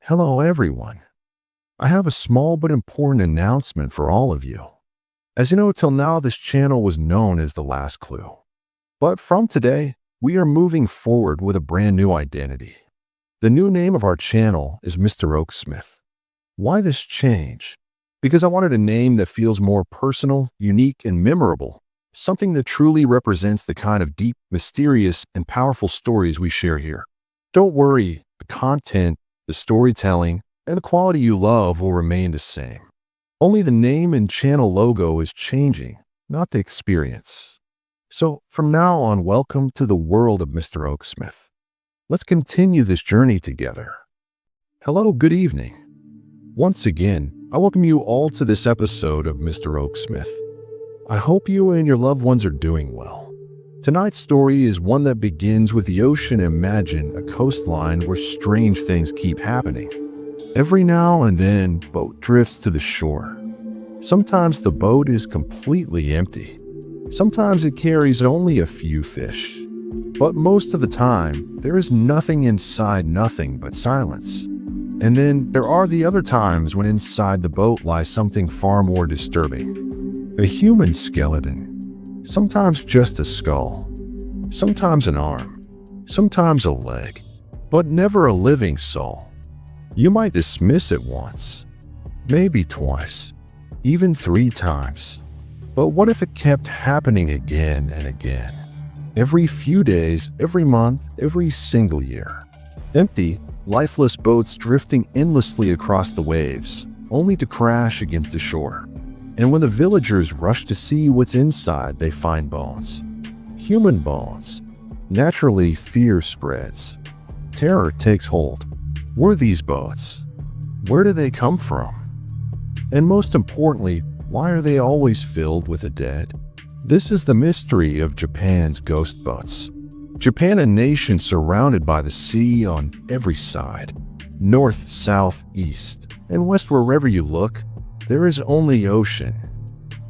Hello, everyone. I have a small but important announcement for all of you. As you know, till now, this channel was known as The Last Clue. But from today, we are moving forward with a brand new identity. The new name of our channel is Mr. Oaksmith. Why this change? Because I wanted a name that feels more personal, unique, and memorable. Something that truly represents the kind of deep, mysterious, and powerful stories we share here. Don't worry, the content, the storytelling, and the quality you love will remain the same. Only the name and channel logo is changing, not the experience. So from now on, welcome to the world of Mr. Oaksmith. Let's continue this journey together. Hello, good evening. Once again, I welcome you all to this episode of Mr. Oaksmith. I hope you and your loved ones are doing well. Tonight's story is one that begins with the ocean. Imagine a coastline where strange things keep happening. Every now and then, boat drifts to the shore. Sometimes the boat is completely empty. Sometimes it carries only a few fish. But most of the time, there is nothing inside, nothing but silence. And then there are the other times when inside the boat lies something far more disturbing. A human skeleton. Sometimes just a skull. Sometimes an arm. Sometimes a leg. But never a living soul. You might dismiss it once. Maybe twice. Even 3 times. But what if it kept happening again and again? Every few days, every month, every single year. Empty, lifeless boats drifting endlessly across the waves, only to crash against the shore. And when the villagers rush to see what's inside, they find bones. Human bones. Naturally, fear spreads. Terror takes hold. Were these boats? Where do they come from? And most importantly, why are they always filled with the dead? This is the mystery of Japan's ghost boats. Japan, a nation surrounded by the sea on every side. North, south, east, and west. Wherever you look, there is only ocean.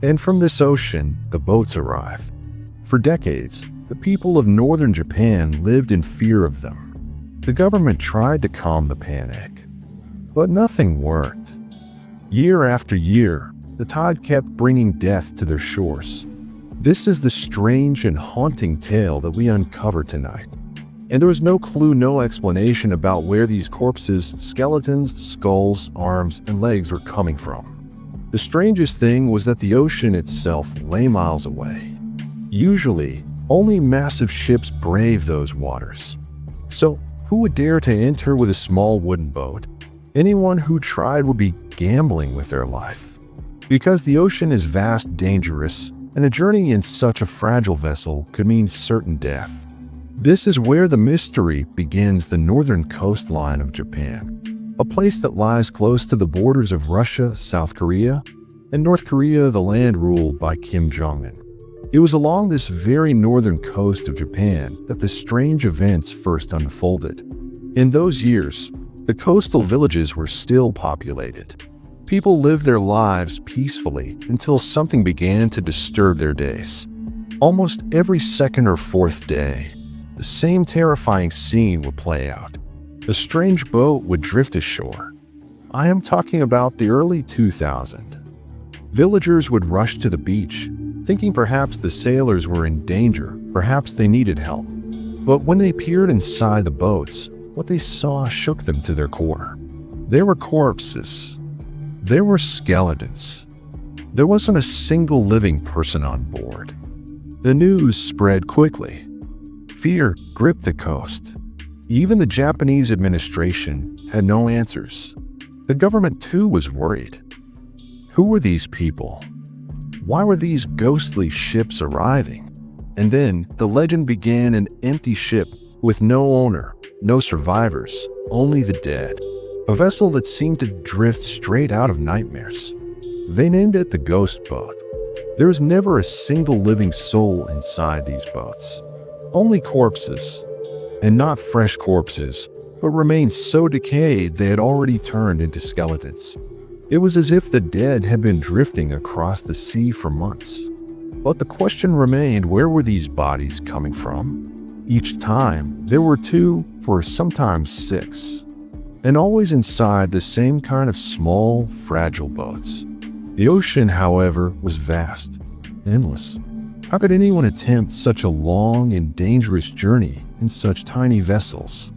And from this ocean, the boats arrive. For decades, the people of northern Japan lived in fear of them. The government tried to calm the panic, but nothing worked. Year after year, the tide kept bringing death to their shores. This is the strange and haunting tale that we uncover tonight. And there was no clue, no explanation about where these corpses, skeletons, skulls, arms, and legs were coming from. The strangest thing was that the ocean itself lay miles away. Usually, only massive ships brave those waters. So, who would dare to enter with a small wooden boat? Anyone who tried would be gambling with their life. Because the ocean is vast, dangerous, and a journey in such a fragile vessel could mean certain death. This is where the mystery begins, the northern coastline of Japan. A place that lies close to the borders of Russia, South Korea, and North Korea, the land ruled by Kim Jong-un. It was along this very northern coast of Japan that the strange events first unfolded. In those years, the coastal villages were still populated. People lived their lives peacefully until something began to disturb their days. Almost every second or fourth day, the same terrifying scene would play out. A strange boat would drift ashore. I am talking about the early 2000s. Villagers would rush to the beach, thinking perhaps the sailors were in danger, perhaps they needed help. But when they peered inside the boats, what they saw shook them to their core. There were corpses. There were skeletons. There wasn't a single living person on board. The news spread quickly. Fear gripped the coast. Even the Japanese administration had no answers. The government too was worried. Who were these people? Why were these ghostly ships arriving? And then the legend began, an empty ship with no owner, no survivors, only the dead. A vessel that seemed to drift straight out of nightmares. They named it the Ghost Boat. There was never a single living soul inside these boats. Only corpses. And not fresh corpses, but remained so decayed they had already turned into skeletons. It was as if the dead had been drifting across the sea for months. But the question remained, where were these bodies coming from? Each time, there were 2, or sometimes 6. and always inside the same kind of small, fragile boats. The ocean, however, was vast, endless. How could anyone attempt such a long and dangerous journey in such tiny vessels?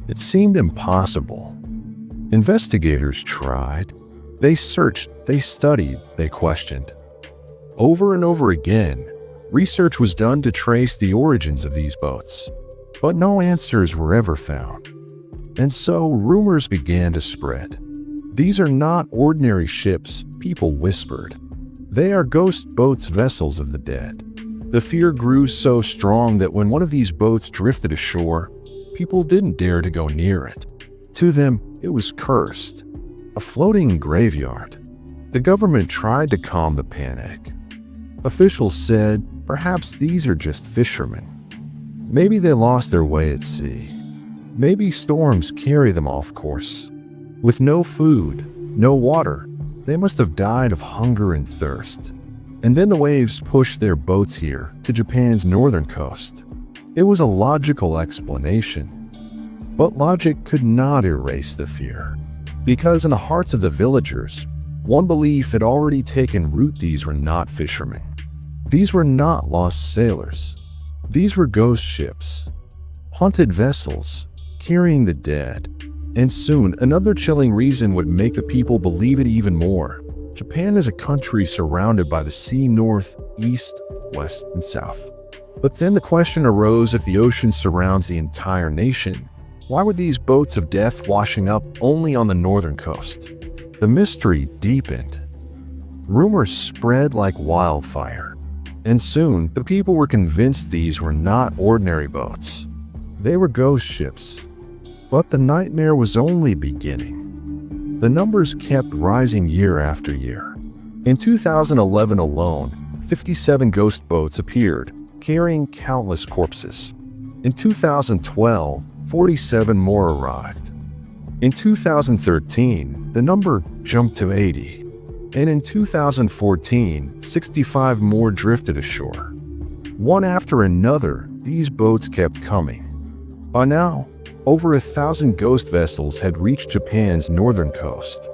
It seemed impossible. Investigators tried. They searched, they studied, they questioned. Over and over again, research was done to trace the origins of these boats, but no answers were ever found. And so rumors began to spread. These are not ordinary ships, people whispered. They are ghost boats, vessels of the dead. The fear grew so strong that when one of these boats drifted ashore, people didn't dare to go near it. To them, it was cursed, a floating graveyard. The government tried to calm the panic. Officials said, perhaps these are just fishermen. Maybe they lost their way at sea. Maybe storms carry them off course. With no food, no water, they must have died of hunger and thirst. And then the waves pushed their boats here to Japan's northern coast. It was a logical explanation. But logic could not erase the fear. Because in the hearts of the villagers, one belief had already taken root: these were not fishermen. These were not lost sailors. These were ghost ships, haunted vessels, carrying the dead. And soon, another chilling reason would make the people believe it even more. Japan is a country surrounded by the sea north, east, west, and south. But then the question arose, if the ocean surrounds the entire nation, why were these boats of death washing up only on the northern coast? The mystery deepened. Rumors spread like wildfire. And soon, the people were convinced these were not ordinary boats. They were ghost ships. But the nightmare was only beginning. The numbers kept rising year after year. In 2011 alone, 57 ghost boats appeared, carrying countless corpses. In 2012, 47 more arrived. In 2013, the number jumped to 80. And in 2014, 65 more drifted ashore. One after another, these boats kept coming. By now, over 1,000 ghost vessels had reached Japan's northern coast.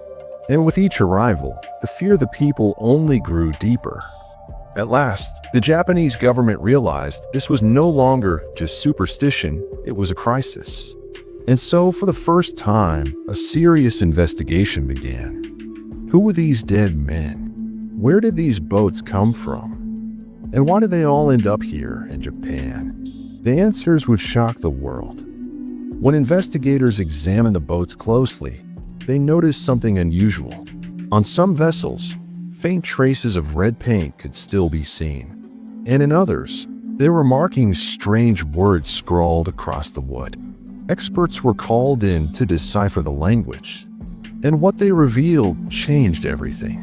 And with each arrival, the fear of the people only grew deeper. At last, the Japanese government realized this was no longer just superstition, it was a crisis. And so, for the first time, a serious investigation began. Who were these dead men? Where did these boats come from? And why did they all end up here in Japan? The answers would shock the world. When investigators examined the boats closely, they noticed something unusual. On some vessels, faint traces of red paint could still be seen. And in others, there were markings, strange words scrawled across the wood. Experts were called in to decipher the language. And what they revealed changed everything.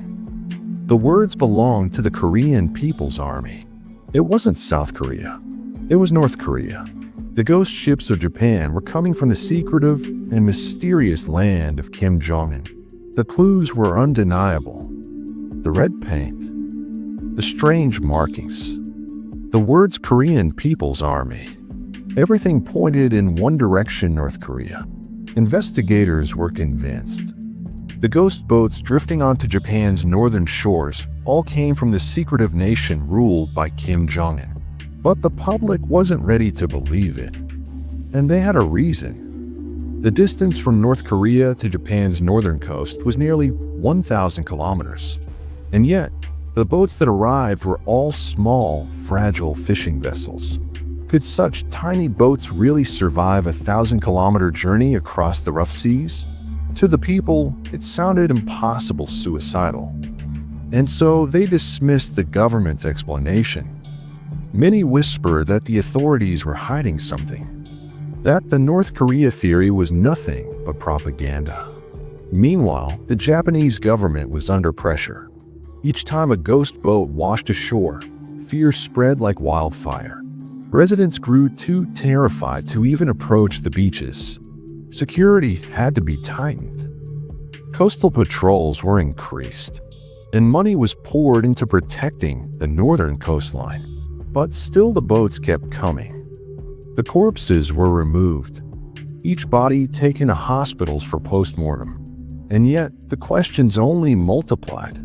The words belonged to the Korean People's Army. It wasn't South Korea. It was North Korea. The ghost ships of Japan were coming from the secretive and mysterious land of Kim Jong-un. The clues were undeniable. The red paint, the strange markings, the words Korean People's Army. Everything pointed in one direction: North Korea. Investigators were convinced. The ghost boats drifting onto Japan's northern shores all came from the secretive nation ruled by Kim Jong-un. But the public wasn't ready to believe it. And they had a reason. The distance from North Korea to Japan's northern coast was nearly 1,000 kilometers. And yet, the boats that arrived were all small, fragile fishing vessels. Could such tiny boats really survive a 1,000-kilometer journey across the rough seas? To the people, it sounded impossible, suicidal. And so they dismissed the government's explanation. Many whispered that the authorities were hiding something, that the North Korea theory was nothing but propaganda. Meanwhile, the Japanese government was under pressure. Each time a ghost boat washed ashore, fear spread like wildfire. Residents grew too terrified to even approach the beaches. Security had to be tightened. Coastal patrols were increased, and money was poured into protecting the northern coastline. But still the boats kept coming. The corpses were removed. each body taken to hospitals for postmortem. And yet, the questions only multiplied.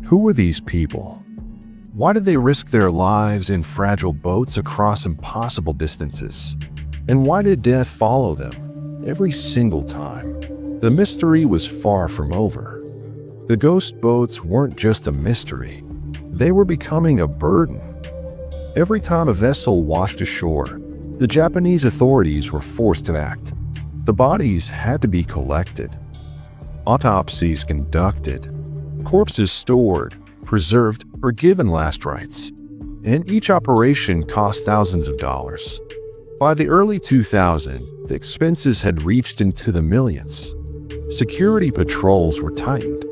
Who were these people? Why did they risk their lives in fragile boats across impossible distances? And why did death follow them every single time? The mystery was far from over. The ghost boats weren't just a mystery. They were becoming a burden. Every time a vessel washed ashore, the Japanese authorities were forced to act. The bodies had to be collected, autopsies conducted, corpses stored, preserved, or given last rites, and each operation cost thousands of dollars. By the early 2000s, the expenses had reached into the millions. Security patrols were tightened.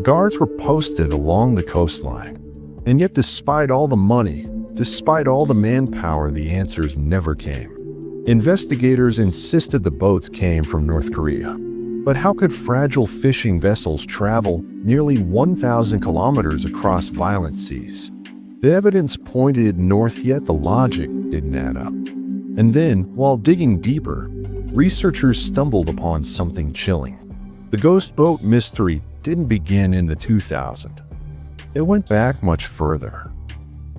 Guards were posted along the coastline. And yet, despite all the money, despite all the manpower, the answers never came. Investigators insisted the boats came from North Korea. But how could fragile fishing vessels travel nearly 1,000 kilometers across violent seas? The evidence pointed north, yet the logic didn't add up. And then, while digging deeper, researchers stumbled upon something chilling. The ghost boat mystery didn't begin in the 2000s. It went back much further.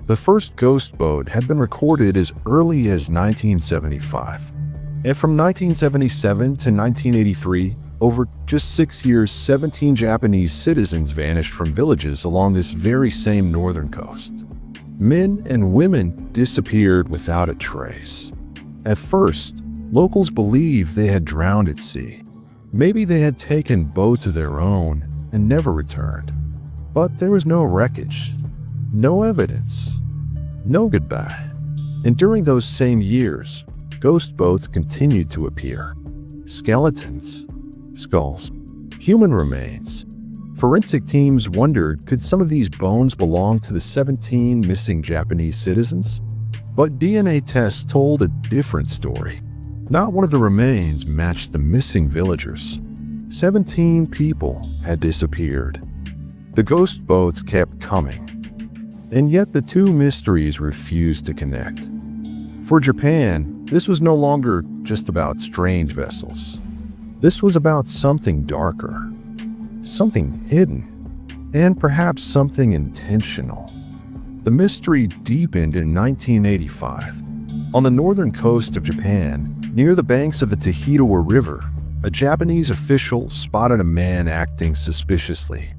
The first ghost boat had been recorded as early as 1975. And from 1977 to 1983, over just 6 years, 17 Japanese citizens vanished from villages along this very same northern coast. Men and women disappeared without a trace. At first, locals believed they had drowned at sea. Maybe they had taken boats of their own and never returned. But there was no wreckage, no evidence, no goodbye. And during those same years, ghost boats continued to appear. Skeletons, skulls, human remains. Forensic teams wondered, could some of these bones belong to the 17 missing Japanese citizens? But DNA tests told a different story. Not one of the remains matched the missing villagers. 17 people had disappeared. The ghost boats kept coming. And yet the two mysteries refused to connect. For Japan, this was no longer just about strange vessels. This was about something darker, something hidden, and perhaps something intentional. The mystery deepened in 1985. On the northern coast of Japan, near the banks of the Tahitiwa River, a Japanese official spotted a man acting suspiciously.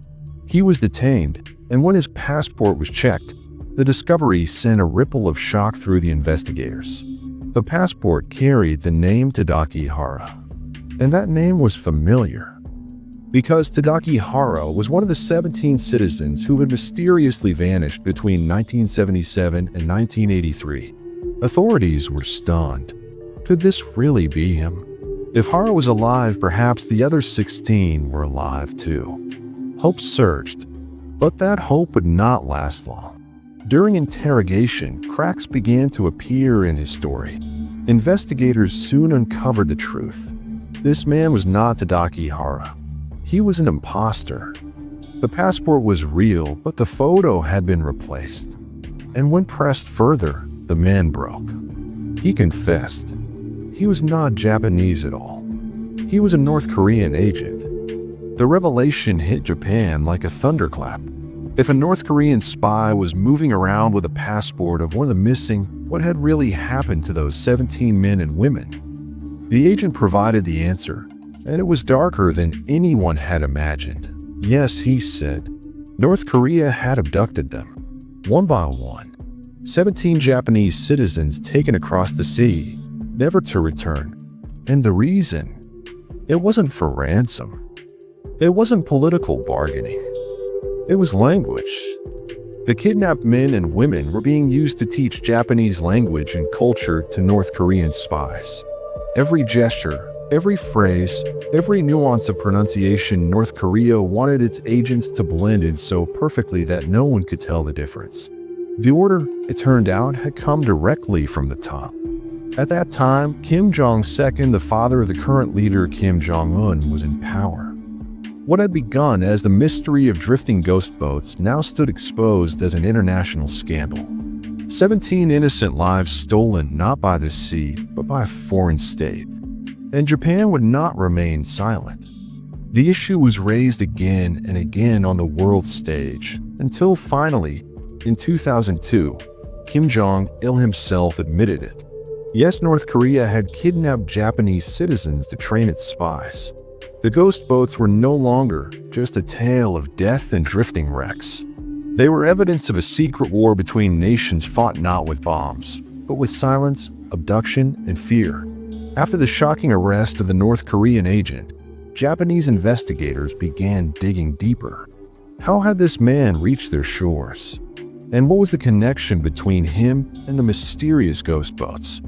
He was detained, and when his passport was checked, the discovery sent a ripple of shock through the investigators. The passport carried the name Tadaki Hara. And that name was familiar, because Tadaki Hara was one of the 17 citizens who had mysteriously vanished between 1977 and 1983. Authorities were stunned. Could this really be him? If Hara was alive, perhaps the other 16 were alive too. Hope surged, but that hope would not last long. During interrogation, cracks began to appear in his story. Investigators soon uncovered the truth. This man was not Tadaki Hara. He was an imposter. The passport was real, but the photo had been replaced. And when pressed further, the man broke. He confessed. He was not Japanese at all. He was a North Korean agent. The revelation hit Japan like a thunderclap. If a North Korean spy was moving around with a passport of one of the missing, what had really happened to those 17 men and women? The agent provided the answer, and it was darker than anyone had imagined. Yes, he said, North Korea had abducted them, one by one. 17 Japanese citizens taken across the sea, never to return. And the reason? It wasn't for ransom. It wasn't political bargaining. It was language. The kidnapped men and women were being used to teach Japanese language and culture to North Korean spies. Every gesture, every phrase, every nuance of pronunciation, North Korea wanted its agents to blend in so perfectly that no one could tell the difference. The order, it turned out, had come directly from the top. At that time, Kim Jong-un, the father of the current leader Kim Jong-un, was in power. What had begun as the mystery of drifting ghost boats now stood exposed as an international scandal. 17 innocent lives stolen not by the sea, but by a foreign state. and Japan would not remain silent. The issue was raised again and again on the world stage, until finally, in 2002, Kim Jong-il himself admitted it. Yes, North Korea had kidnapped Japanese citizens to train its spies. The ghost boats were no longer just a tale of death and drifting wrecks. They were evidence of a secret war between nations fought not with bombs, but with silence, abduction, and fear. After the shocking arrest of the North Korean agent, Japanese investigators began digging deeper. How had this man reached their shores? And what was the connection between him and the mysterious ghost boats?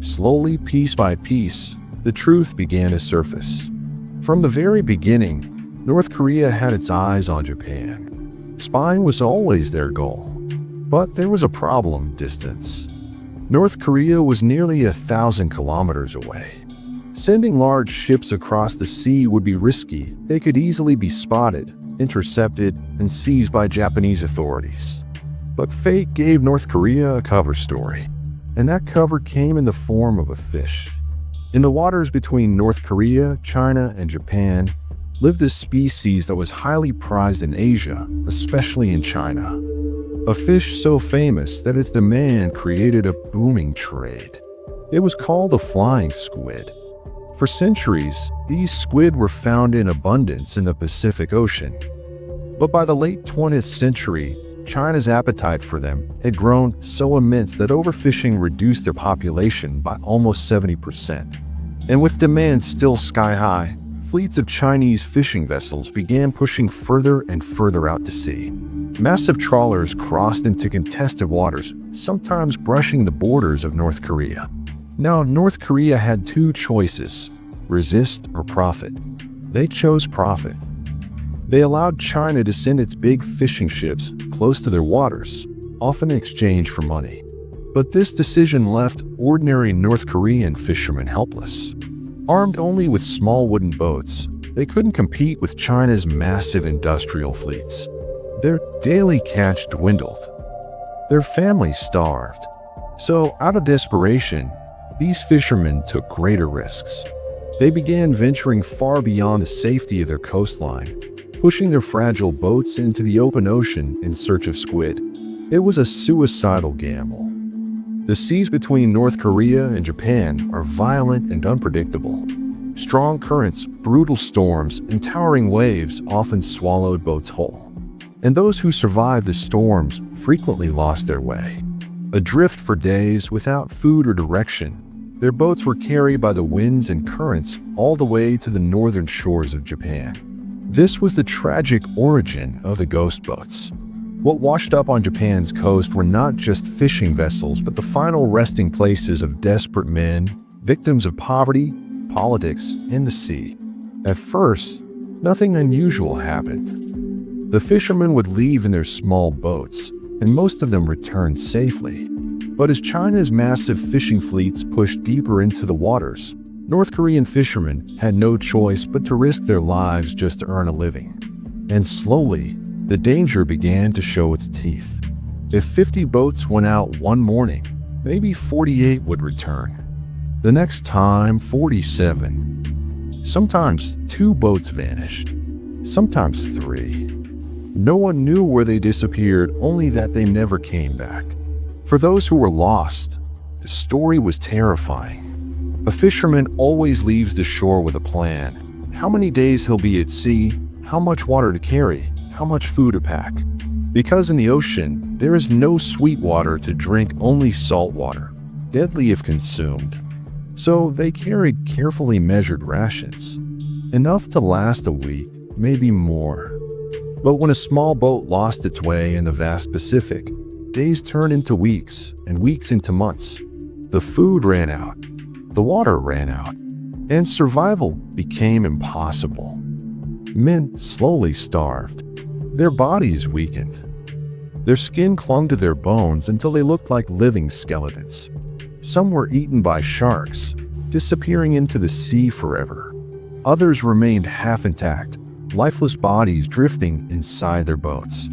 Slowly, piece by piece, the truth began to surface. From the very beginning, North Korea had its eyes on Japan. Spying was always their goal. But there was a problem: distance. North Korea was nearly 1,000 kilometers away. Sending large ships across the sea would be risky. They could easily be spotted, intercepted, and seized by Japanese authorities. But fate gave North Korea a cover story, and that cover came in the form of a fish. In the waters between North Korea, China, and Japan lived a species that was highly prized in Asia, especially in China. A fish so famous that its demand created a booming trade. It was called a flying squid. For centuries, these squid were found in abundance in the Pacific Ocean. But by the late 20th century, China's appetite for them had grown so immense that overfishing reduced their population by almost 70%. And with demand still sky high, fleets of Chinese fishing vessels began pushing further and further out to sea. Massive trawlers crossed into contested waters, sometimes brushing the borders of North Korea. Now, North Korea had two choices: resist or profit. They chose profit. They allowed China to send its big fishing ships close to their waters, often in exchange for money. But this decision left ordinary North Korean fishermen helpless. Armed only with small wooden boats, they couldn't compete with China's massive industrial fleets. Their daily catch dwindled. Their families starved. So, out of desperation, these fishermen took greater risks. They began venturing far beyond the safety of their coastline, pushing their fragile boats into the open ocean in search of squid. It was a suicidal gamble. The seas between North Korea and Japan are violent and unpredictable. Strong currents, brutal storms, and towering waves often swallowed boats whole. And those who survived the storms frequently lost their way. Adrift for days without food or direction, their boats were carried by the winds and currents all the way to the northern shores of Japan. This was the tragic origin of the ghost boats. What washed up on Japan's coast were not just fishing vessels, but the final resting places of desperate men, victims of poverty, politics, and the sea. At first, nothing unusual happened. The fishermen would leave in their small boats, and most of them returned safely. But as China's massive fishing fleets pushed deeper into the waters, North Korean fishermen had no choice but to risk their lives just to earn a living. And slowly, the danger began to show its teeth. If 50 boats went out one morning, maybe 48 would return. The next time, 47. Sometimes 2 boats vanished. Sometimes 3. No one knew where they disappeared, only that they never came back. For those who were lost, the story was terrifying. A fisherman always leaves the shore with a plan. How many days he'll be at sea, how much water to carry, how much food to pack. Because in the ocean, there is no sweet water to drink, only salt water, deadly if consumed. So they carried carefully measured rations, enough to last a week, maybe more. But when a small boat lost its way in the vast Pacific, days turned into weeks, and weeks into months. The food ran out, the water ran out, and survival became impossible. Men slowly starved. Their bodies weakened. Their skin clung to their bones until they looked like living skeletons. Some were eaten by sharks, disappearing into the sea forever. Others remained half intact, lifeless bodies drifting inside their boats.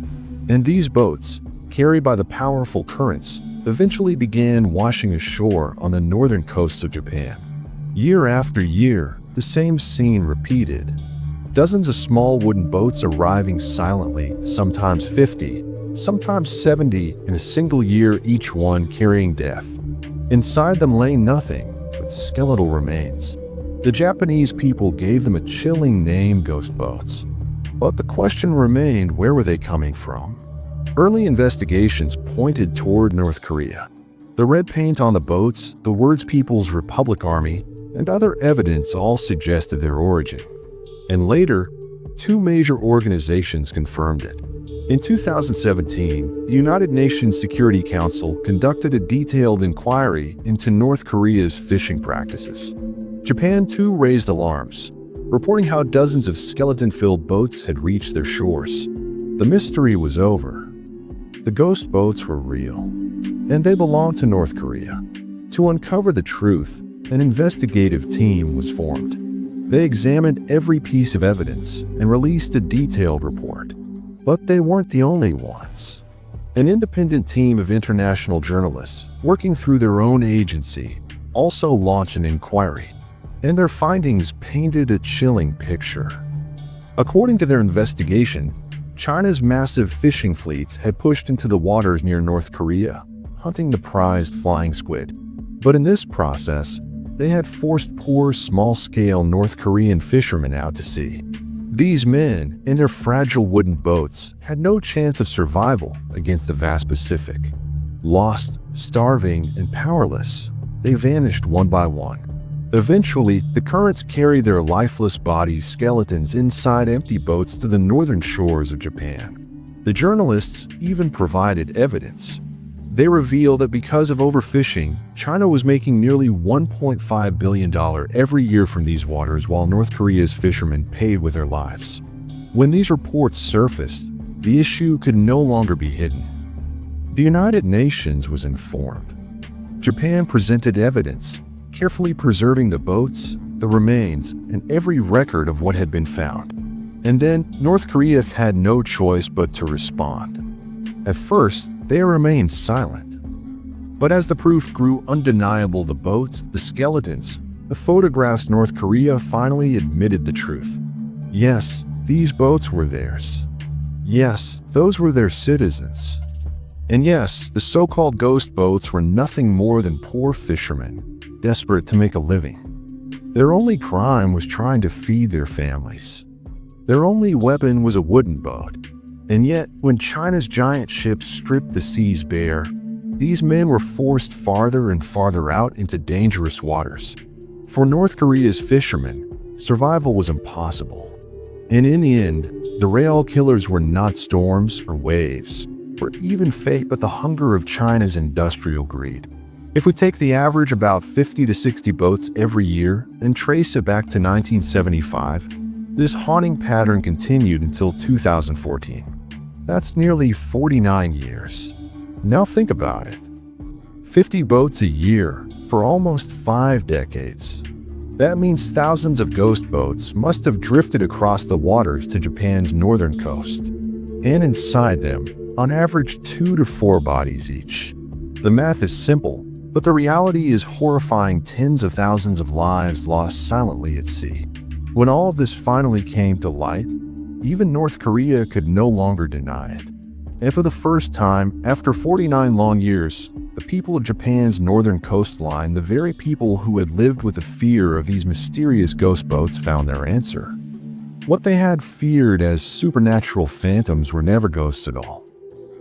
And these boats, carried by the powerful currents, eventually began washing ashore on the northern coasts of Japan. Year after year, the same scene repeated. Dozens of small wooden boats arriving silently, sometimes 50, sometimes 70 in a single year, each one carrying death. Inside them lay nothing but skeletal remains. The Japanese people gave them a chilling name, ghost boats. But the question remained, where were they coming from? Early investigations pointed toward North Korea. The red paint on the boats, the words People's Republic Army, and other evidence all suggested their origin. And later, two major organizations confirmed it. In 2017, the United Nations Security Council conducted a detailed inquiry into North Korea's fishing practices. Japan too raised alarms, reporting how dozens of skeleton-filled boats had reached their shores. The mystery was over. The ghost boats were real, and they belonged to North Korea. To uncover the truth, an investigative team was formed. They examined every piece of evidence and released a detailed report. But they weren't the only ones. An independent team of international journalists, working through their own agency, also launched an inquiry, and their findings painted a chilling picture. According to their investigation, China's massive fishing fleets had pushed into the waters near North Korea, hunting the prized flying squid. But in this process, they had forced poor, small-scale North Korean fishermen out to sea. These men, in their fragile wooden boats, had no chance of survival against the vast Pacific. Lost, starving, and powerless, they vanished one by one. Eventually, the currents carried their lifeless bodies, skeletons, inside empty boats to the northern shores of Japan. The journalists even provided evidence. They revealed that because of overfishing, China was making nearly $1.5 billion every year from these waters, while North Korea's fishermen paid with their lives. When these reports surfaced, the issue could no longer be hidden. The United Nations was informed. Japan presented evidence, carefully preserving the boats, the remains, and every record of what had been found. And then North Korea had no choice but to respond. At first, they remained silent. But as the proof grew undeniable, the boats, the skeletons, the photographs, North Korea finally admitted the truth. Yes, these boats were theirs. Yes, those were their citizens. And yes, the so-called ghost boats were nothing more than poor fishermen, desperate to make a living. Their only crime was trying to feed their families. Their only weapon was a wooden boat. And yet, when China's giant ships stripped the seas bare, these men were forced farther and farther out into dangerous waters. For North Korea's fishermen, survival was impossible. And in the end, the real killers were not storms or waves, or even fate, but the hunger of China's industrial greed. If we take the average about 50 to 60 boats every year and trace it back to 1975, this haunting pattern continued until 2014. That's nearly 49 years. Now think about it. 50 boats a year for almost 5 decades. That means thousands of ghost boats must have drifted across the waters to Japan's northern coast. And inside them, on average 2 to 4 bodies each. The math is simple, but the reality is horrifying. Tens of thousands of lives lost silently at sea. When all of this finally came to light, even North Korea could no longer deny it. And for the first time, after 49 long years, the people of Japan's northern coastline, the very people who had lived with the fear of these mysterious ghost boats, found their answer. What they had feared as supernatural phantoms were never ghosts at all.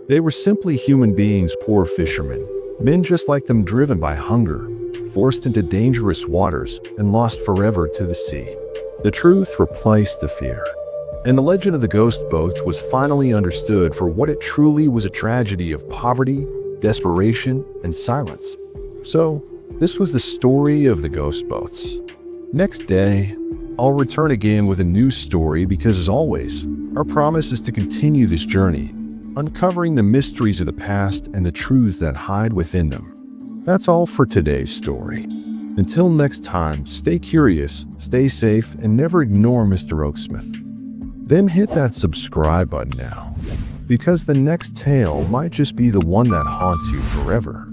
They were simply human beings, poor fishermen, men just like them, driven by hunger, forced into dangerous waters, and lost forever to the sea. The truth replaced the fear, and the legend of the ghost boats was finally understood for what it truly was: a tragedy of poverty, desperation, and silence. So, this was the story of the ghost boats. Next day, I'll return again with a new story because, as always, our promise is to continue this journey, uncovering the mysteries of the past and the truths that hide within them. That's all for today's story. Until next time, stay curious, stay safe, and never ignore Mr. Oaksmith. Then hit that subscribe button now, because the next tale might just be the one that haunts you forever.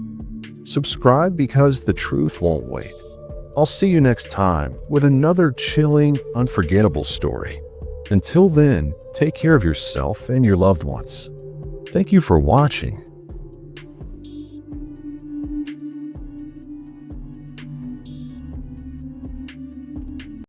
Subscribe because the truth won't wait. I'll see you next time with another chilling, unforgettable story. Until then, take care of yourself and your loved ones. Thank you for watching.